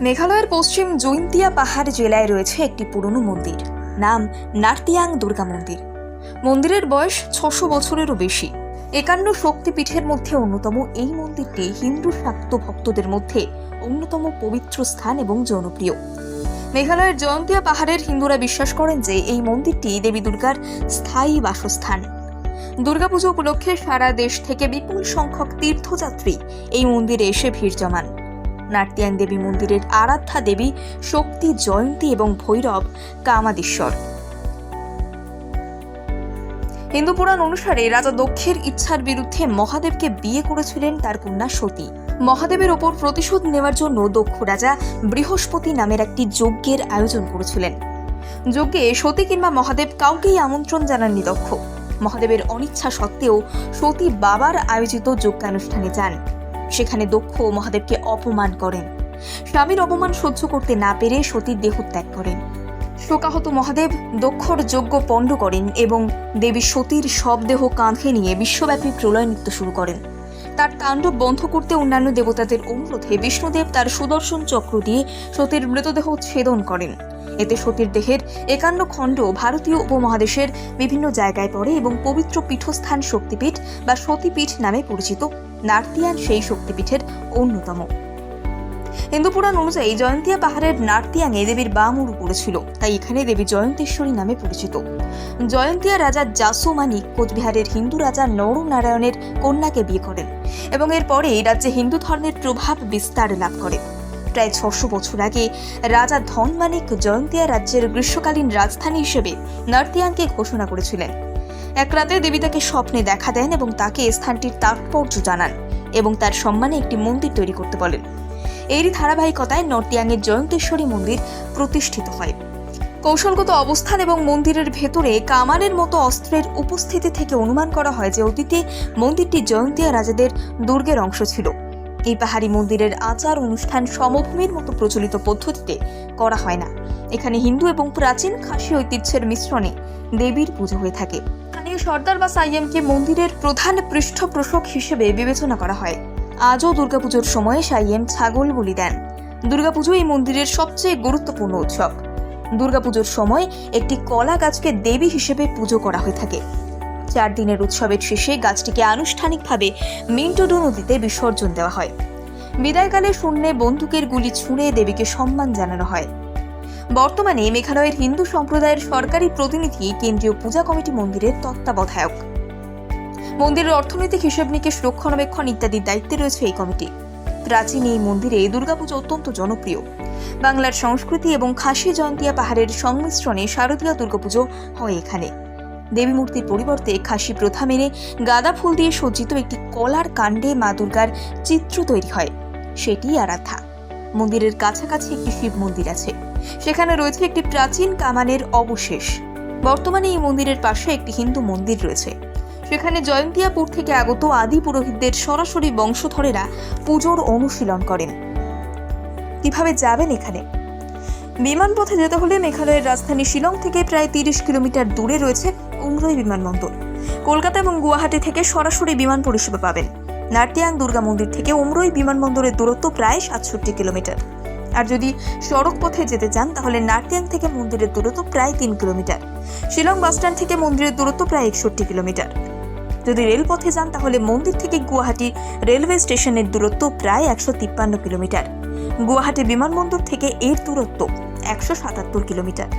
মেঘালয়ের পশ্চিম জৈন্তিয়া পাহাড় জেলায় রয়েছে একটি পুরনো মন্দির, নাম নার্তিয়াং দুর্গা মন্দির। মন্দিরের বয়স 600 বছরেরও বেশি। 51 শক্তিপীঠের মধ্যে অন্যতম এই মন্দিরটি হিন্দু শাক্ত ভক্তদের মধ্যে অন্যতম পবিত্র স্থান এবং জনপ্রিয়। মেঘালয়ের জয়ন্তিয়া পাহাড়ের হিন্দুরা বিশ্বাস করেন যে এই মন্দিরটি দেবী দুর্গার স্থায়ী বাসস্থান। দুর্গাপুজো উপলক্ষে সারা দেশ থেকে বিপুল সংখ্যক তীর্থযাত্রী এই মন্দিরে এসে ভিড় জমান। নার্তিয়াং দেবী মন্দিরের আরাধ্যা দেবী শক্তি জয়ন্তী এবং ভৈরব কামাদেশ্বর। হিন্দু পুরাণ অনুসারে রাজা দক্ষের ইচ্ছার বিরুদ্ধে মহাদেবকে বিয়ে করেছিলেন তার কন্যা সতী। মহাদেবের ওপর প্রতিশোধ নেওয়ার জন্য দক্ষ রাজা বৃহস্পতি নামের একটি যজ্ঞের আয়োজন করেছিলেন। যজ্ঞে সতী কিংবা মহাদেব কাউকেই আমন্ত্রণ জানাননি দক্ষ। মহাদেবের অনিচ্ছা সত্ত্বেও সতী বাবার আয়োজিত যজ্ঞানুষ্ঠানে যান। সেখানে দক্ষ মহাদেবকে অপমান করেন। স্বামীর অপমান সহ্য করতে না পেরে সতীর দেহত্যাগ করেন। শোকাহত মহাদেব দক্ষর যজ্ঞ পণ্ড করেন এবং দেবী সতীর শবদেহ কাঁধে নিয়ে বিশ্বব্যাপী প্রলয় নৃত্য শুরু করেন। তার তাণ্ডব বন্ধ করতে অন্যান্য দেবতাদের অনুরোধে বিষ্ণুদেব তার সুদর্শন চক্র দিয়ে সতীর মৃতদেহ ছেদন করেন। এতে সতীর দেহের 51 খণ্ড ভারতীয় উপমহাদেশের বিভিন্ন জায়গায় পড়ে এবং পবিত্র পীঠস্থান শক্তিপীঠ বা সতীপীঠ নামে পরিচিত নার্তিয়াং সেই শক্তিপীঠের অন্যতম। হিন্দু পুরাণ অনুযায়ী জয়ন্তিয়া পাহাড়ের নার্তিয়াংয়ে দেবীর বাম উরু পড়েছিল, তাই এখানে দেবী জয়ন্তেশ্বরী নামে পরিচিত। জয়ন্তিয়া রাজা জাসোমানিক কোচবিহারের হিন্দু রাজা নরনারায়ণের কন্যাকে বিয়ে করেন এবং এরপরে এই রাজ্যে হিন্দু ধর্মের প্রভাব বিস্তার লাভ করে। প্রায় 600 বছর আগে রাজা ধনমানিক জয়ন্তিয়া রাজ্যের গ্রীষ্মকালীন রাজধানী হিসেবে নার্তিয়াংকে ঘোষণা করেছিলেন। এক রাতে দেবী তাকে স্বপ্নে দেখা দেন এবং তাকে স্থানটির তাৎপর্য জানান এবং তার সম্মানে একটি মন্দির তৈরি করতে বলেন। এরই ধারাবাহিকতায় নার্তিয়াংয়ের জয়ন্তেশ্বরী মন্দির প্রতিষ্ঠিত হয়। কৌশলগত অবস্থান এবং মন্দিরের ভেতরে কামানের মতো অস্ত্রের উপস্থিতি থেকে অনুমান করা হয় যে অতীতে মন্দিরটি জয়ন্তিয়া রাজাদের দুর্গের অংশ ছিল। এই পাহাড়ি মন্দিরের আচার অনুষ্ঠান সমভূমির মতো প্রচলিত পদ্ধতিতে করা হয় না। এখানে হিন্দু এবং প্রাচীন খাসি ঐতিহ্যের মিশ্রণে দেবীর পুজো হয়ে থাকে। স্থানীয় সর্দার বা সাইয়েমকে মন্দিরের প্রধান পৃষ্ঠপোষক হিসেবে বিবেচনা করা হয়। আজও দুর্গাপুজোর সময় সাইয়েম ছাগল বলি দেন। দুর্গাপুজো এই মন্দিরের সবচেয়ে গুরুত্বপূর্ণ উৎসব। দুর্গাপুজোর সময় একটি কলা গাছকে দেবী হিসেবে পুজো করা হয়ে থাকে। 4 দিনের উৎসবের শেষে গাছটিকে আনুষ্ঠানিকভাবে মিন্টোডো নদীতে বিসর্জন দেওয়া হয়। বিদায়কালে শূন্যে বন্দুকের গুলি ছুঁড়ে দেবীকে সম্মান জানানো হয়। বর্তমানে মেঘালয়ের হিন্দু সম্প্রদায়ের সরকারি প্রতিনিধি কেন্দ্রীয় পূজা কমিটি মন্দিরের তত্ত্বাবধায়ক। মন্দিরের অর্থনৈতিক হিসেব নিকেশ রক্ষণাবেক্ষণ ইত্যাদির দায়িত্বে রয়েছে এই কমিটি। প্রাচীন এই মন্দিরে দুর্গাপুজো অত্যন্ত জনপ্রিয়। বাংলার সংস্কৃতি এবং খাসি জয়ন্তিয়া পাহাড়ের সংমিশ্রণে শারদীয় দুর্গাপুজো হয় এখানে। দেবী মূর্তির পরিবর্তে খাসি প্রথা মেনে গাঁদা ফুল দিয়ে সজ্জিত একটি কলার কাণ্ডে মা দুর্গার চিত্র তৈরি হয়, সেটি আরাধ্যা। মন্দিরের কাছাকাছি একটি শিব মন্দির আছে। সেখানে রয়েছে একটি প্রাচীন কামানের অবশেষ। বর্তমানে এই মন্দিরের পাশে একটি হিন্দু মন্দির রয়েছে। সেখানে জয়ন্তিয়াপুর থেকে আগত আদি পুরোহিতদের সরাসরি বংশধরেরা পুজোর অনুশীলন করেন। কিভাবে যাবেন এখানে? বিমানপথে যেতে হলে মেঘালয়ের রাজধানী শিলং থেকে প্রায় 30 কিলোমিটার দূরে রয়েছে উমরই বিমানবন্দর। কলকাতা এবং গুয়াহাটি থেকে সরাসরি বিমান পরিষেবা পাবেন। নার্তিয়াং দুর্গা মন্দির থেকে উমরই বিমানবন্দরের দূরত্ব প্রায় 67 কিলোমিটার। আর যদি সড়ক পথে যেতে চান তাহলে নার্তিয়াং থেকে মন্দিরের দূরত্ব প্রায় 3 কিলোমিটার। শিলং বাসস্ট্যান্ড থেকে মন্দিরের দূরত্ব প্রায় 61 কিলোমিটার। যদি রেলপথে যান তাহলে মন্দির থেকে গুয়াহাটি রেলওয়ে স্টেশনের দূরত্ব প্রায় 153 কিলোমিটার। গুয়াহাটি বিমানবন্দর থেকে এর দূরত্ব 177 কিলোমিটার।